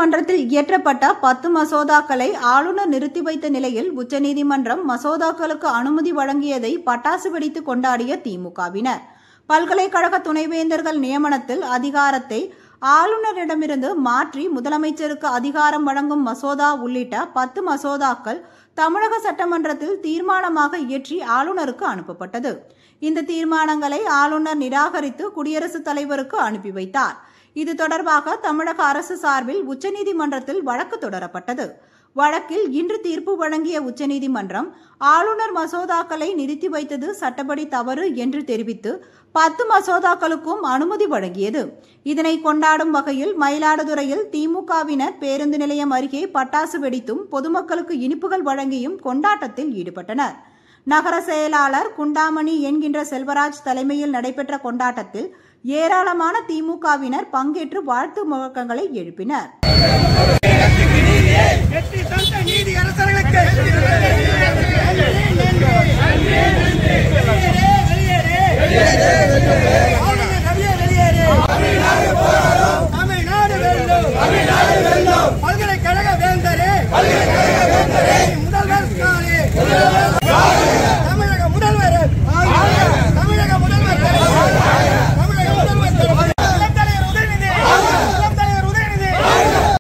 சட்டமன்றத்தில் இயற்றப்பட்ட 10 மசோதாக்களை ஆளுநர் நிறுத்தி வைத்த நிலையில் உச்சநீதிமன்றம் மசோதாக்களுக்கு அனுமதி வழங்கியதை பட்டாசு வெடித்து கொண்டாடிய திமுகவினர். பல்கலைக்கழக துணைவேந்தர்கள் நியமனத்தில் அதிகாரத்தை ஆளுநரிடமிருந்து மாற்றி முதலமைச்சருக்கு அதிகாரம் வழங்கும் மசோதா உள்ளிட்ட 10 மசோதாக்கள் தமிழக சட்டமன்றத்தில் தீர்மானமாக இயற்றி ஆளுநருக்கு அனுப்பப்பட்டது. இந்த தீர்மானங்களை ஆளுநர் நிராகரித்து குடியரசுத் தலைவருக்கு அனுப்பி வைத்தார். இது தொடர்பாக தமிழக அரசு சார்பில் உச்சநீதிமன்றத்தில் வழக்கு தொடரப்பட்டது. வழக்கில் இன்று தீர்ப்பு வழங்கிய உச்சநீதிமன்றம் ஆளுநர் மசோதாக்களை நிறுத்தி வைத்தது சட்டப்படி தவறு என்று தெரிவித்து 10 மசோதாக்களுக்கும் அனுமதி வழங்கியது. இதனை கொண்டாடும் வகையில் மயிலாடுதுறையில் திமுகவினர் பேருந்து நிலையம் அருகே பட்டாசு வெடித்தும் பொதுமக்களுக்கு இனிப்புகள் வழங்கியும் கொண்டாட்டத்தில் ஈடுபட்டனர். நகர செயலாளர் குண்டாமணி என்கின்ற செல்வராஜ் தலைமையில் நடைபெற்ற கொண்டாட்டத்தில் ஏராளமான திமுகவினர் பங்கேற்று வாழ்த்து முழக்கங்களை எழுப்பினர்.